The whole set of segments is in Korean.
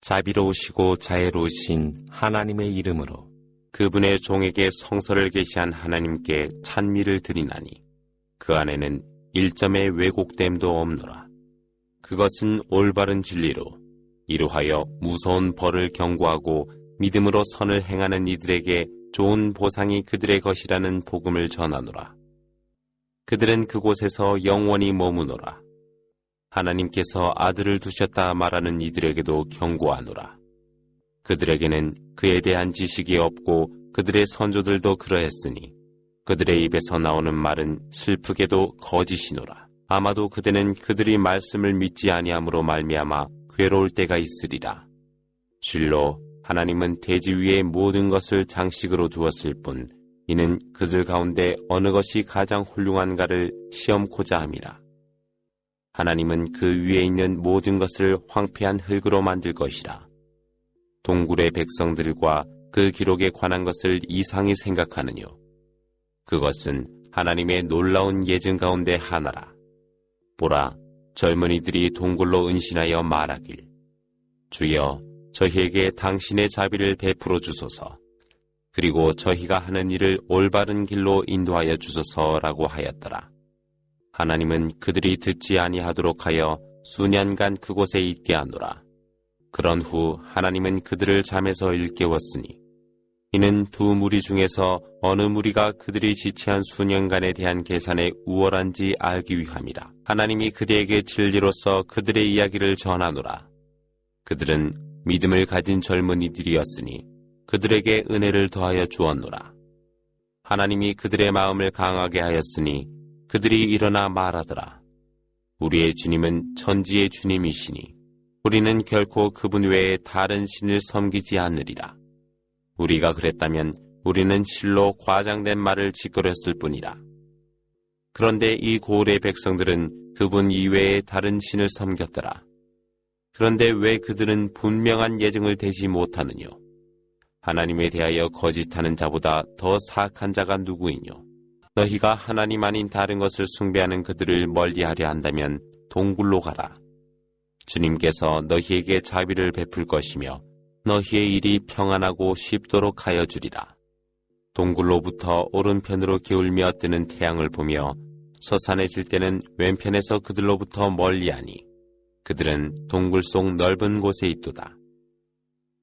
자비로우시고 자애로우신 하나님의 이름으로 그분의 종에게 성서를 계시한 하나님께 찬미를 드리나니 그 안에는 일점의 왜곡됨도 없노라. 그것은 올바른 진리로 이루하여 무서운 벌을 경고하고 믿음으로 선을 행하는 이들에게 좋은 보상이 그들의 것이라는 복음을 전하노라. 그들은 그곳에서 영원히 머무노라. 하나님께서 아들을 두셨다 말하는 이들에게도 경고하노라. 그들에게는 그에 대한 지식이 없고 그들의 선조들도 그러했으니 그들의 입에서 나오는 말은 슬프게도 거짓이노라. 아마도 그대는 그들이 말씀을 믿지 아니함으로 말미암아 괴로울 때가 있으리라. 실로 하나님은 대지 위에 모든 것을 장식으로 두었을 뿐 이는 그들 가운데 어느 것이 가장 훌륭한가를 시험코자 함이라. 하나님은 그 위에 있는 모든 것을 황폐한 흙으로 만들 것이라. 동굴의 백성들과 그 기록에 관한 것을 이상히 생각하느뇨. 그것은 하나님의 놀라운 예증 가운데 하나라. 보라, 젊은이들이 동굴로 은신하여 말하길. 주여, 저희에게 당신의 자비를 베풀어 주소서. 그리고 저희가 하는 일을 올바른 길로 인도하여 주소서라고 하였더라. 하나님은 그들이 듣지 아니하도록 하여 수년간 그곳에 있게 하노라. 그런 후 하나님은 그들을 잠에서 일깨웠으니 이는 두 무리 중에서 어느 무리가 그들이 지체한 수년간에 대한 계산에 우월한지 알기 위함이라. 하나님이 그들에게 진리로서 그들의 이야기를 전하노라. 그들은 믿음을 가진 젊은이들이었으니 그들에게 은혜를 더하여 주었노라. 하나님이 그들의 마음을 강하게 하였으니 그들이 일어나 말하더라. 우리의 주님은 천지의 주님이시니 우리는 결코 그분 외에 다른 신을 섬기지 않으리라. 우리가 그랬다면 우리는 실로 과장된 말을 짓거렸을 뿐이라. 그런데 이 고을의 백성들은 그분 이외에 다른 신을 섬겼더라. 그런데 왜 그들은 분명한 예증을 대지 못하느뇨? 하나님에 대하여 거짓하는 자보다 더 사악한 자가 누구이뇨? 너희가 하나님 아닌 다른 것을 숭배하는 그들을 멀리하려 한다면 동굴로 가라. 주님께서 너희에게 자비를 베풀 것이며 너희의 일이 평안하고 쉽도록 하여 주리라. 동굴로부터 오른편으로 기울며 뜨는 태양을 보며 서산해질 때는 왼편에서 그들로부터 멀리하니 그들은 동굴 속 넓은 곳에 있도다.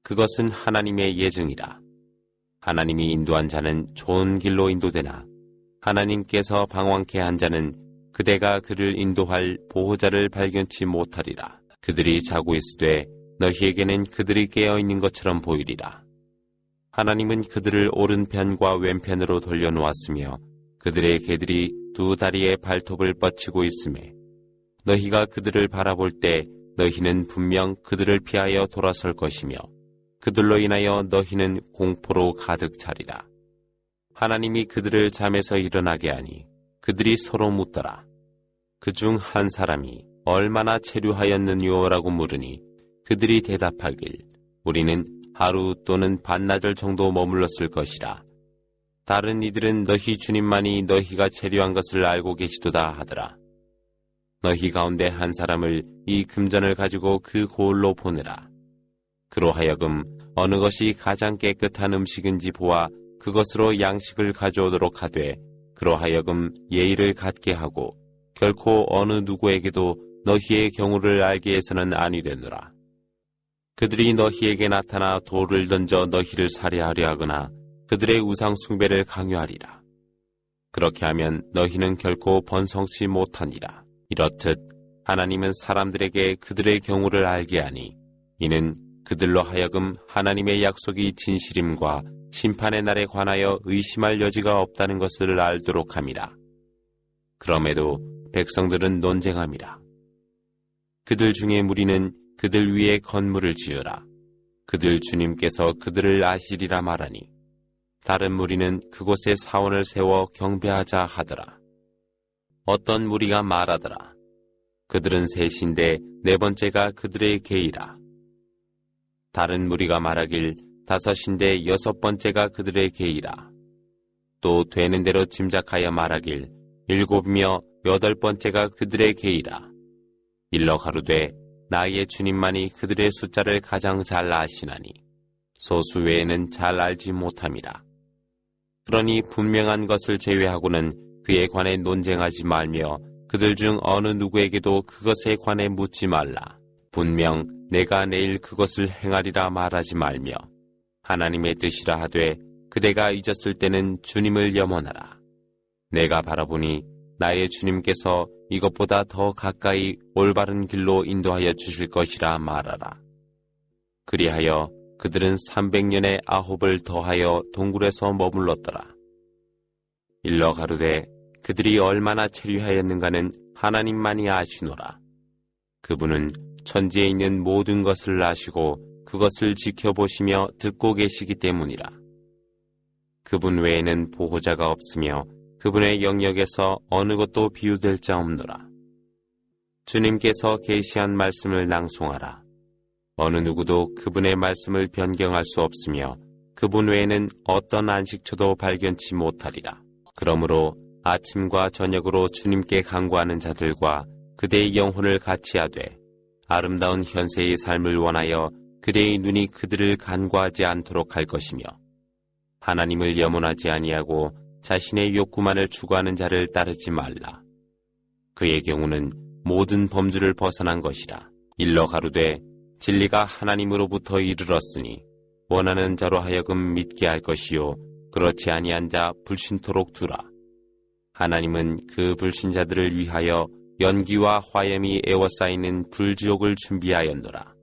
그것은 하나님의 예증이라. 하나님이 인도한 자는 좋은 길로 인도되나 하나님께서 방황케 한 자는 그대가 그를 인도할 보호자를 발견치 못하리라. 그들이 자고 있으되 너희에게는 그들이 깨어있는 것처럼 보이리라. 하나님은 그들을 오른편과 왼편으로 돌려놓았으며 그들의 개들이 두 다리에 발톱을 뻗치고 있음에 너희가 그들을 바라볼 때 너희는 분명 그들을 피하여 돌아설 것이며 그들로 인하여 너희는 공포로 가득 차리라. 하나님이 그들을 잠에서 일어나게 하니 그들이 서로 묻더라. 그중 한 사람이 얼마나 체류하였느냐라고 물으니 그들이 대답하길 우리는 하루 또는 반나절 정도 머물렀을 것이라. 다른 이들은 너희 주님만이 너희가 체류한 것을 알고 계시도다 하더라. 너희 가운데 한 사람을 이 금전을 가지고 그 고을로 보내라. 그로 하여금 어느 것이 가장 깨끗한 음식인지 보아 그것으로 양식을 가져오도록 하되 그로 하여금 예의를 갖게 하고 결코 어느 누구에게도 너희의 경우를 알게 해서는 아니되노라. 그들이 너희에게 나타나 돌을 던져 너희를 살해하려 하거나 그들의 우상 숭배를 강요하리라. 그렇게 하면 너희는 결코 번성치 못하니라. 이렇듯 하나님은 사람들에게 그들의 경우를 알게 하니 이는 그들로 하여금 하나님의 약속이 진실임과 심판의 날에 관하여 의심할 여지가 없다는 것을 알도록 함이라. 그럼에도 백성들은 논쟁함이라. 그들 중에 무리는 그들 위에 건물을 지으라. 그들 주님께서 그들을 아시리라 말하니 다른 무리는 그곳에 사원을 세워 경배하자 하더라. 어떤 무리가 말하더라. 그들은 셋인데 네 번째가 그들의 계이라. 다른 무리가 말하길 다섯인데 여섯 번째가 그들의 계이라. 또 되는 대로 짐작하여 말하길 일곱이며 여덟 번째가 그들의 계이라. 일러 가로되 나의 주님만이 그들의 숫자를 가장 잘 아시나니 소수 외에는 잘 알지 못함이라. 그러니 분명한 것을 제외하고는 그에 관해 논쟁하지 말며 그들 중 어느 누구에게도 그것에 관해 묻지 말라. 분명 내가 내일 그것을 행하리라 말하지 말며 하나님의 뜻이라 하되 그대가 잊었을 때는 주님을 염원하라. 내가 바라보니 나의 주님께서 이것보다 더 가까이 올바른 길로 인도하여 주실 것이라 말하라. 그리하여 그들은 300년에 9을 더하여 동굴에서 머물렀더라. 일러 가로되 그들이 얼마나 체류하였는가는 하나님만이 아시노라. 그분은 천지에 있는 모든 것을 아시고 그것을 지켜보시며 듣고 계시기 때문이라. 그분 외에는 보호자가 없으며 그분의 영역에서 어느 것도 비유될 자 없노라. 주님께서 계시한 말씀을 낭송하라. 어느 누구도 그분의 말씀을 변경할 수 없으며 그분 외에는 어떤 안식처도 발견치 못하리라. 그러므로 아침과 저녁으로 주님께 간구하는 자들과 그대의 영혼을 같이 하되 아름다운 현세의 삶을 원하여 그대의 눈이 그들을 간과하지 않도록 할 것이며 하나님을 염원하지 아니하고 자신의 욕구만을 추구하는 자를 따르지 말라. 그의 경우는 모든 범주를 벗어난 것이라. 일러 가로되 진리가 하나님으로부터 이르렀으니 원하는 자로 하여금 믿게 할 것이요 그렇지 아니한 자 불신토록 두라. 하나님은 그 불신자들을 위하여 연기와 화염이 에워싸이는 불지옥을 준비하였노라.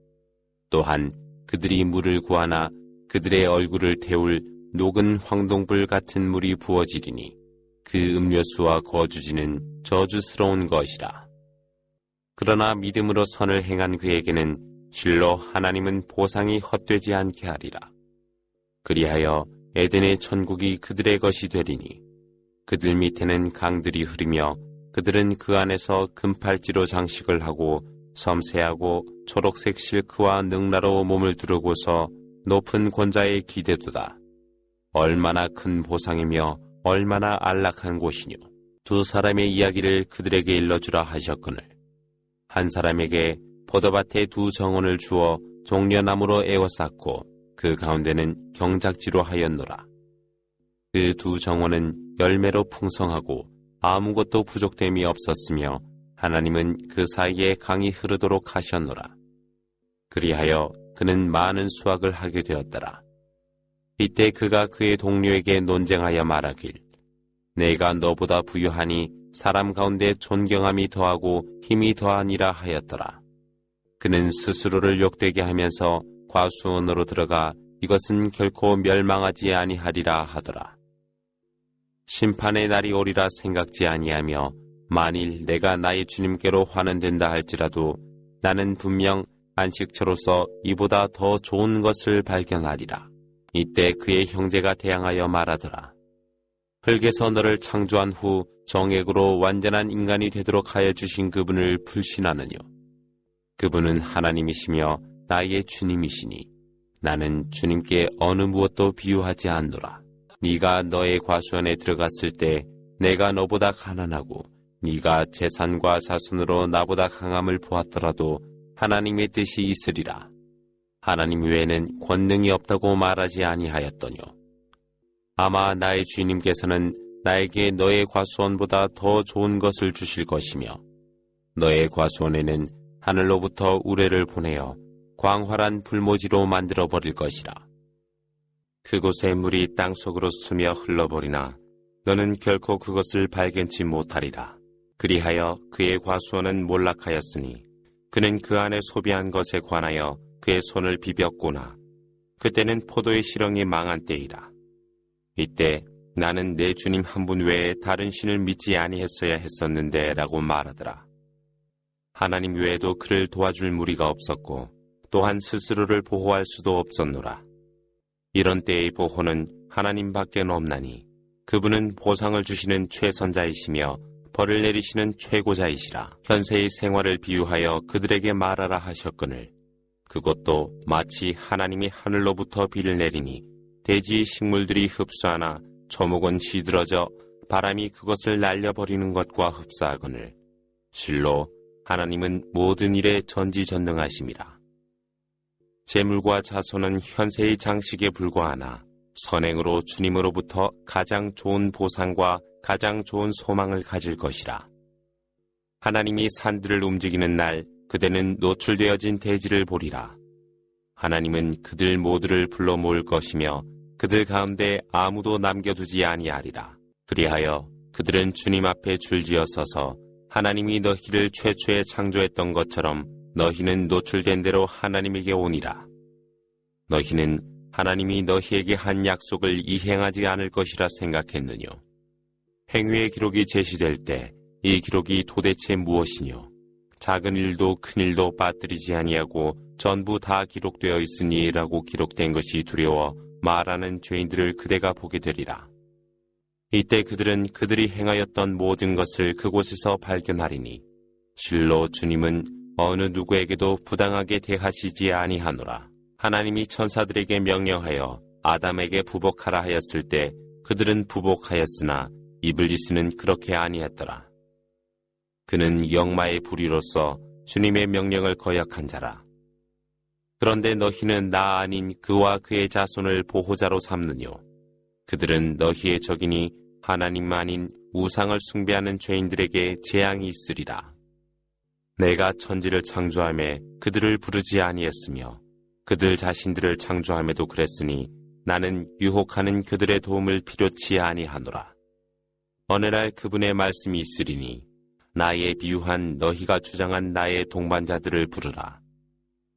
또한 그들이 물을 구하나 그들의 얼굴을 태울 녹은 황동불 같은 물이 부어지리니 그 음료수와 거주지는 저주스러운 것이라. 그러나 믿음으로 선을 행한 그에게는 실로 하나님은 보상이 헛되지 않게 하리라. 그리하여 에덴의 천국이 그들의 것이 되리니 그들 밑에는 강들이 흐르며 그들은 그 안에서 금팔찌로 장식을 하고 섬세하고 초록색 실크와 능라로 몸을 두르고서 높은 권자에 기대도다. 얼마나 큰 보상이며 얼마나 안락한 곳이뇨. 두 사람의 이야기를 그들에게 일러주라 하셨거늘 한 사람에게 포도밭에 두 정원을 주어 종려나무로 에워쌌고 그 가운데는 경작지로 하였노라. 그 두 정원은 열매로 풍성하고 아무것도 부족됨이 없었으며 하나님은 그 사이에 강이 흐르도록 하셨노라. 그리하여 그는 많은 수확을 하게 되었더라. 이때 그가 그의 동료에게 논쟁하여 말하길 내가 너보다 부유하니 사람 가운데 존경함이 더하고 힘이 더하니라 하였더라. 그는 스스로를 욕되게 하면서 과수원으로 들어가 이것은 결코 멸망하지 아니하리라 하더라. 심판의 날이 오리라 생각지 아니하며 만일 내가 나의 주님께로 환원된다 할지라도 나는 분명 안식처로서 이보다 더 좋은 것을 발견하리라. 이때 그의 형제가 대항하여 말하더라. 흙에서 너를 창조한 후 정액으로 완전한 인간이 되도록 하여 주신 그분을 불신하느뇨. 그분은 하나님이시며 나의 주님이시니 나는 주님께 어느 무엇도 비유하지 않노라. 네가 너의 과수원에 들어갔을 때 내가 너보다 가난하고 네가 재산과 자손으로 나보다 강함을 보았더라도 하나님의 뜻이 있으리라. 하나님 외에는 권능이 없다고 말하지 아니하였더뇨. 아마 나의 주님께서는 나에게 너의 과수원보다 더 좋은 것을 주실 것이며 너의 과수원에는 하늘로부터 우레를 보내어 광활한 불모지로 만들어버릴 것이라. 그곳의 물이 땅속으로 스며 흘러버리나 너는 결코 그것을 발견치 못하리라. 그리하여 그의 과수원은 몰락하였으니 그는 그 안에 소비한 것에 관하여 그의 손을 비볐구나. 그때는 포도의 실형이 망한 때이라. 이때 나는 내 주님 한 분 외에 다른 신을 믿지 아니했어야 했었는데 라고 말하더라. 하나님 외에도 그를 도와줄 무리가 없었고 또한 스스로를 보호할 수도 없었노라. 이런 때의 보호는 하나님밖에 없나니 그분은 보상을 주시는 최선자이시며 벌을 내리시는 최고자이시라. 현세의 생활을 비유하여 그들에게 말하라 하셨거늘 그것도 마치 하나님이 하늘로부터 비를 내리니 대지의 식물들이 흡수하나 초목은 시들어져 바람이 그것을 날려버리는 것과 흡사하거늘 실로 하나님은 모든 일에 전지전능하심이라. 재물과 자손은 현세의 장식에 불과하나 선행으로 주님으로부터 가장 좋은 보상과 가장 좋은 소망을 가질 것이라. 하나님이 산들을 움직이는 날 그대는 노출되어진 대지를 보리라. 하나님은 그들 모두를 불러 모을 것이며 그들 가운데 아무도 남겨두지 아니하리라. 그리하여 그들은 주님 앞에 줄지어 서서 하나님이 너희를 최초에 창조했던 것처럼 너희는 노출된 대로 하나님에게 오니라. 너희는 하나님이 너희에게 한 약속을 이행하지 않을 것이라 생각했느뇨. 행위의 기록이 제시될 때 이 기록이 도대체 무엇이뇨? 작은 일도 큰 일도 빠뜨리지 아니하고 전부 다 기록되어 있으니라고 기록된 것이 두려워 말하는 죄인들을 그대가 보게 되리라. 이때 그들은 그들이 행하였던 모든 것을 그곳에서 발견하리니 실로 주님은 어느 누구에게도 부당하게 대하시지 아니하노라. 하나님이 천사들에게 명령하여 아담에게 부복하라 하였을 때 그들은 부복하였으나 이블리스는 그렇게 아니했더라. 그는 영마의 불의로서 주님의 명령을 거역한 자라. 그런데 너희는 나 아닌 그와 그의 자손을 보호자로 삼느뇨. 그들은 너희의 적이니 하나님 아닌 우상을 숭배하는 죄인들에게 재앙이 있으리라. 내가 천지를 창조하며 그들을 부르지 아니했으며 그들 자신들을 창조함에도 그랬으니 나는 유혹하는 그들의 도움을 필요치 아니하노라. 어느 날 그분의 말씀이 있으리니 나의 비유한 너희가 주장한 나의 동반자들을 부르라.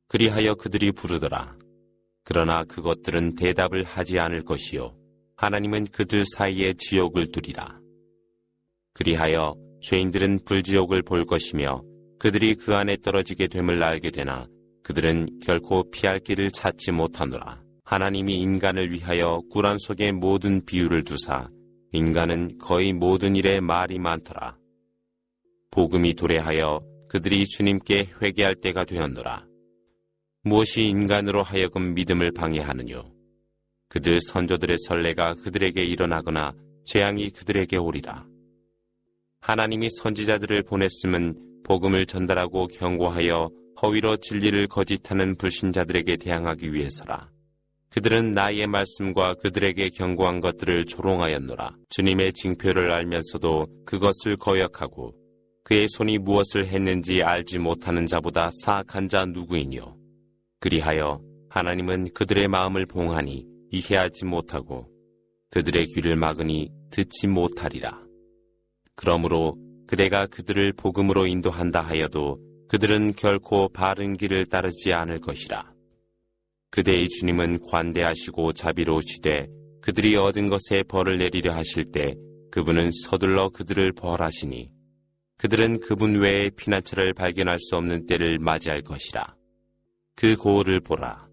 그리하여 그들이 부르더라. 그러나 그것들은 대답을 하지 않을 것이요 하나님은 그들 사이에 지옥을 두리라. 그리하여 죄인들은 불지옥을 볼 것이며 그들이 그 안에 떨어지게 됨을 알게 되나 그들은 결코 피할 길을 찾지 못하노라. 하나님이 인간을 위하여 구란 속에 모든 비유를 두사 인간은 거의 모든 일에 말이 많더라. 복음이 도래하여 그들이 주님께 회개할 때가 되었노라. 무엇이 인간으로 하여금 믿음을 방해하느뇨? 그들 선조들의 선례가 그들에게 일어나거나 재앙이 그들에게 오리라. 하나님이 선지자들을 보냈음은 복음을 전달하고 경고하여 허위로 진리를 거짓하는 불신자들에게 대항하기 위해서라. 그들은 나의 말씀과 그들에게 경고한 것들을 조롱하였노라. 주님의 징표를 알면서도 그것을 거역하고 그의 손이 무엇을 했는지 알지 못하는 자보다 사악한 자 누구이뇨. 그리하여 하나님은 그들의 마음을 봉하니 이해하지 못하고 그들의 귀를 막으니 듣지 못하리라. 그러므로 그대가 그들을 복음으로 인도한다 하여도 그들은 결코 바른 길을 따르지 않을 것이라. 그대의 주님은 관대하시고 자비로우시되 그들이 얻은 것에 벌을 내리려 하실 때 그분은 서둘러 그들을 벌하시니 그들은 그분 외에 피난처를 발견할 수 없는 때를 맞이할 것이라. 그 고을을 보라.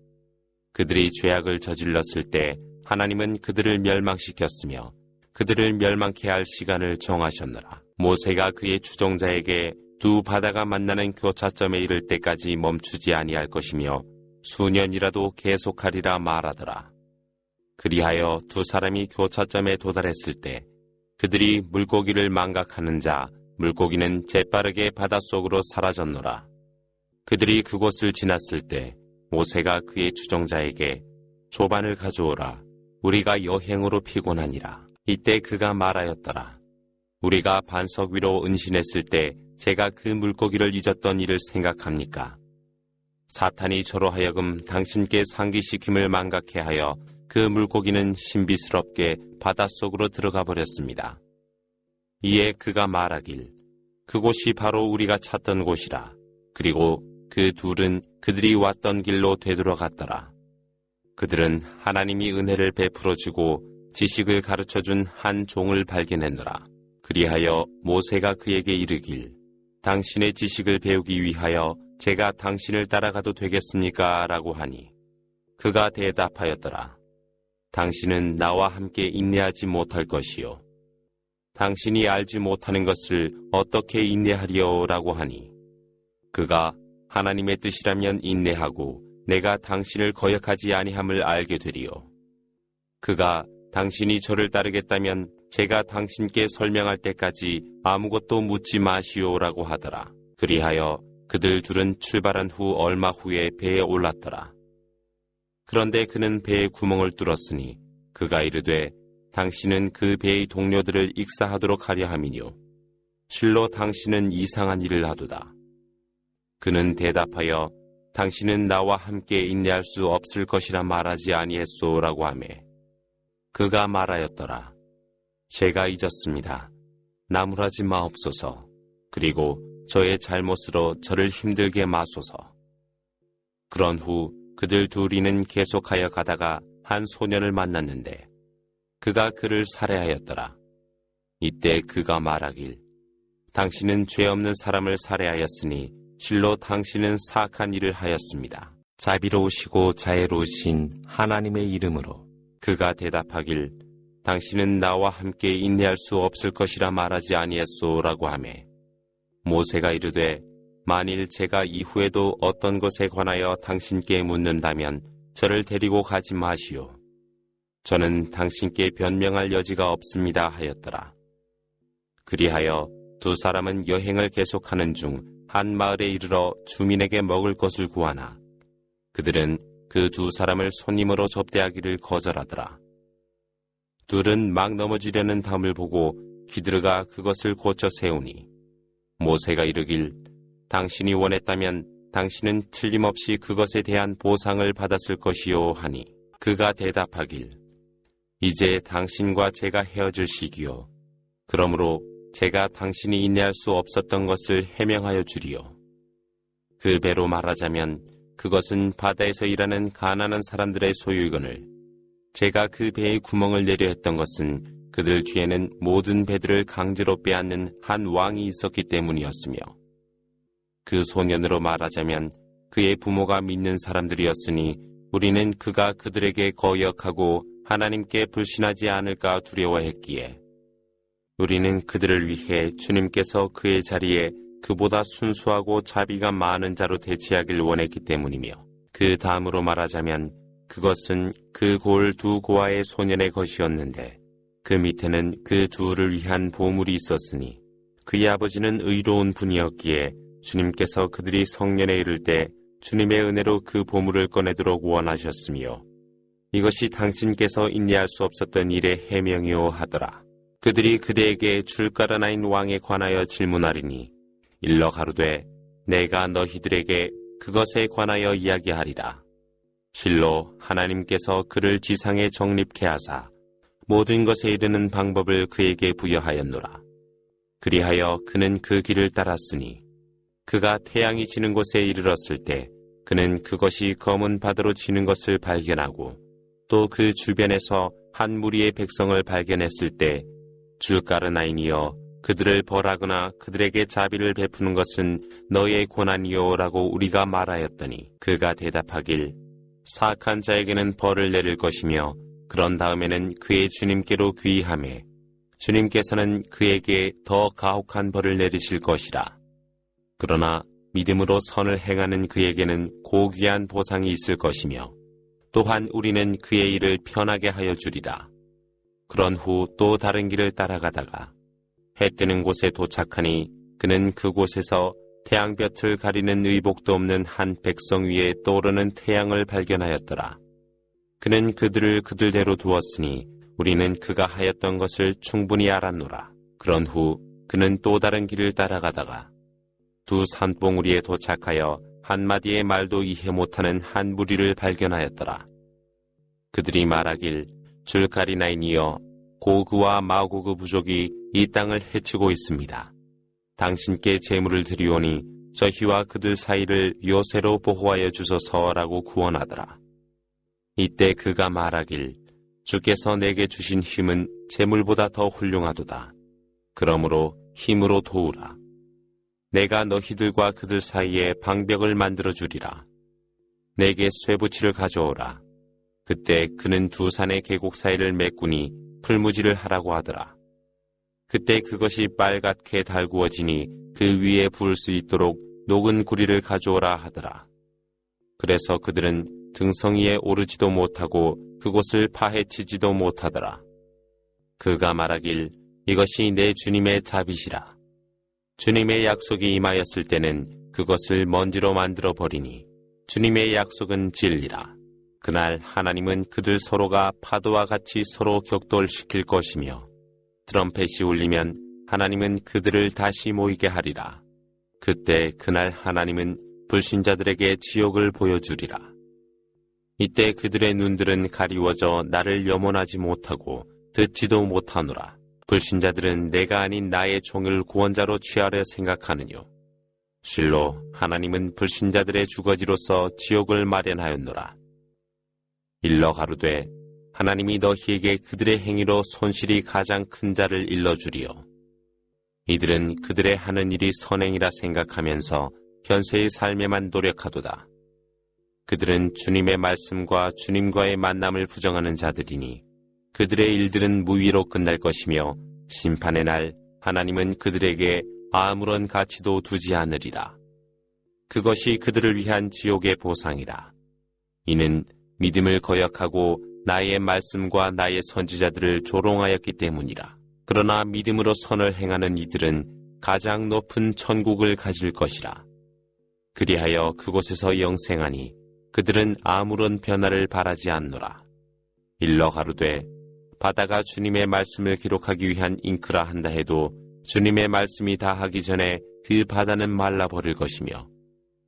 그들이 죄악을 저질렀을 때 하나님은 그들을 멸망시켰으며 그들을 멸망케 할 시간을 정하셨노라. 모세가 그의 추종자에게 두 바다가 만나는 교차점에 이를 때까지 멈추지 아니할 것이며 수년이라도 계속하리라 말하더라. 그리하여 두 사람이 교차점에 도달했을 때 그들이 물고기를 망각하는 자 물고기는 재빠르게 바닷속으로 사라졌노라. 그들이 그곳을 지났을 때 모세가 그의 추종자에게 조반을 가져오라. 우리가 여행으로 피곤하니라. 이때 그가 말하였더라. 우리가 반석 위로 은신했을 때 제가 그 물고기를 잊었던 일을 생각합니까? 사탄이 저로 하여금 당신께 상기시킴을 망각해 하여 그 물고기는 신비스럽게 바닷속으로 들어가 버렸습니다. 이에 그가 말하길 그곳이 바로 우리가 찾던 곳이라. 그리고 그 둘은 그들이 왔던 길로 되돌아갔더라. 그들은 하나님이 은혜를 베풀어주고 지식을 가르쳐준 한 종을 발견했노라. 그리하여 모세가 그에게 이르길 당신의 지식을 배우기 위하여 제가 당신을 따라가도 되겠습니까? 라고 하니 그가 대답하였더라. 당신은 나와 함께 인내하지 못할 것이요. 당신이 알지 못하는 것을 어떻게 인내하리요? 라고 하니 그가 하나님의 뜻이라면 인내하고 내가 당신을 거역하지 아니함을 알게 되리요. 그가 당신이 저를 따르겠다면 제가 당신께 설명할 때까지 아무것도 묻지 마시오라고 하더라. 그리하여 그들 둘은 출발한 후 얼마 후에 배에 올랐더라. 그런데 그는 배에 구멍을 뚫었으니 그가 이르되 당신은 그 배의 동료들을 익사하도록 하려 함이뇨. 실로 당신은 이상한 일을 하도다. 그는 대답하여 당신은 나와 함께 인내할 수 없을 것이라 말하지 아니했소라고 하매 그가 말하였더라. 제가 잊었습니다. 나무라지 마옵소서. 그리고 저의 잘못으로 저를 힘들게 마소서. 그런 후 그들 둘이는 계속하여 가다가 한 소년을 만났는데 그가 그를 살해하였더라. 이때 그가 말하길 당신은 죄 없는 사람을 살해하였으니 실로 당신은 사악한 일을 하였습니다. 자비로우시고 자애로우신 하나님의 이름으로 그가 대답하길 당신은 나와 함께 인내할 수 없을 것이라 말하지 아니했소라고 하매 모세가 이르되 만일 제가 이후에도 어떤 것에 관하여 당신께 묻는다면 저를 데리고 가지 마시오. 저는 당신께 변명할 여지가 없습니다 하였더라. 그리하여 두 사람은 여행을 계속하는 중 한 마을에 이르러 주민에게 먹을 것을 구하나 그들은 그 두 사람을 손님으로 접대하기를 거절하더라. 둘은 막 넘어지려는 담을 보고 기드르가 그것을 고쳐 세우니 모세가 이르길 당신이 원했다면 당신은 틀림없이 그것에 대한 보상을 받았을 것이요 하니 그가 대답하길 이제 당신과 제가 헤어질 시기요. 그러므로 제가 당신이 인내할 수 없었던 것을 해명하여 주리요. 그 배로 말하자면 그것은 바다에서 일하는 가난한 사람들의 소유이거늘 제가 그 배에 구멍을 내려 했던 것은 그들 뒤에는 모든 배들을 강제로 빼앗는 한 왕이 있었기 때문이었으며 그 소년으로 말하자면 그의 부모가 믿는 사람들이었으니 우리는 그가 그들에게 거역하고 하나님께 불신하지 않을까 두려워했기에 우리는 그들을 위해 주님께서 그의 자리에 그보다 순수하고 자비가 많은 자로 대체하길 원했기 때문이며 그 다음으로 말하자면 그것은 그 골 두 고아의 소년의 것이었는데 그 밑에는 그 둘을 위한 보물이 있었으니 그의 아버지는 의로운 분이었기에 주님께서 그들이 성년에 이를 때 주님의 은혜로 그 보물을 꺼내도록 원하셨으며 이것이 당신께서 인내할 수 없었던 일의 해명이오 하더라. 그들이 그대에게 줄가라나인 왕에 관하여 질문하리니 일러 가로되 내가 너희들에게 그것에 관하여 이야기하리라. 실로 하나님께서 그를 지상에 정립케 하사 모든 것에 이르는 방법을 그에게 부여하였노라. 그리하여 그는 그 길을 따랐으니 그가 태양이 지는 곳에 이르렀을 때 그는 그것이 검은 바다로 지는 것을 발견하고 또 그 주변에서 한 무리의 백성을 발견했을 때 줄가르나인이여 그들을 벌하거나 그들에게 자비를 베푸는 것은 너의 고난이요라고 우리가 말하였더니 그가 대답하길 사악한 자에게는 벌을 내릴 것이며 그런 다음에는 그의 주님께로 귀의하매 주님께서는 그에게 더 가혹한 벌을 내리실 것이라. 그러나 믿음으로 선을 행하는 그에게는 고귀한 보상이 있을 것이며 또한 우리는 그의 일을 편하게 하여 주리라. 그런 후 또 다른 길을 따라가다가 해 뜨는 곳에 도착하니 그는 그곳에서 태양볕을 가리는 의복도 없는 한 백성 위에 떠오르는 태양을 발견하였더라. 그는 그들을 그들대로 두었으니 우리는 그가 하였던 것을 충분히 알았노라. 그런 후 그는 또 다른 길을 따라가다가 두 산봉우리에 도착하여 한마디의 말도 이해 못하는 한 무리를 발견하였더라. 그들이 말하길 줄가리나인이여 고그와 마고그 부족이 이 땅을 해치고 있습니다. 당신께 제물을 드리오니 저희와 그들 사이를 요새로 보호하여 주소서라고 구원하더라. 이때 그가 말하길 주께서 내게 주신 힘은 제물보다 더 훌륭하도다. 그러므로 힘으로 도우라. 내가 너희들과 그들 사이에 방벽을 만들어 주리라. 내게 쇠붙이를 가져오라. 그때 그는 두 산의 계곡 사이를 메꾸니 풀무지를 하라고 하더라. 그때 그것이 빨갛게 달구어지니 그 위에 부을 수 있도록 녹은 구리를 가져오라 하더라. 그래서 그들은 등성이에 오르지도 못하고 그곳을 파헤치지도 못하더라. 그가 말하길 이것이 내 주님의 자비시라. 주님의 약속이 임하였을 때는 그것을 먼지로 만들어 버리니 주님의 약속은 진리라. 그날 하나님은 그들 서로가 파도와 같이 서로 격돌시킬 것이며 트럼펫이 울리면 하나님은 그들을 다시 모이게 하리라. 그때 그날 하나님은 불신자들에게 지옥을 보여주리라. 이때 그들의 눈들은 가리워져 나를 염원하지 못하고 듣지도 못하노라. 불신자들은 내가 아닌 나의 종을 구원자로 취하려 생각하느뇨. 실로 하나님은 불신자들의 주거지로서 지옥을 마련하였노라. 일러 가로되 하나님이 너희에게 그들의 행위로 손실이 가장 큰 자를 일러주리요. 이들은 그들의 하는 일이 선행이라 생각하면서 현세의 삶에만 노력하도다. 그들은 주님의 말씀과 주님과의 만남을 부정하는 자들이니 그들의 일들은 무위로 끝날 것이며 심판의 날 하나님은 그들에게 아무런 가치도 두지 않으리라. 그것이 그들을 위한 지옥의 보상이라. 이는 믿음을 거역하고 나의 말씀과 나의 선지자들을 조롱하였기 때문이라. 그러나 믿음으로 선을 행하는 이들은 가장 높은 천국을 가질 것이라. 그리하여 그곳에서 영생하니 그들은 아무런 변화를 바라지 않노라. 일러 가로되 바다가 주님의 말씀을 기록하기 위한 잉크라 한다 해도 주님의 말씀이 다하기 전에 그 바다는 말라버릴 것이며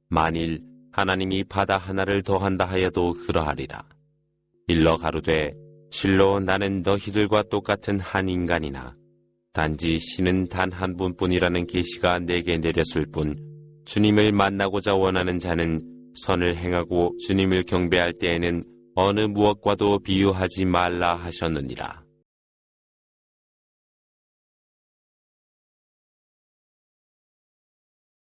만일 하나님이 바다 하나를 더한다 하여도 그러하리라. 일러 가로되 실로 나는 너희들과 똑같은 한 인간이나 단지 신은 단 한 분뿐이라는 계시가 내게 내렸을 뿐 주님을 만나고자 원하는 자는 선을 행하고 주님을 경배할 때에는 어느 무엇과도 비유하지 말라 하셨느니라.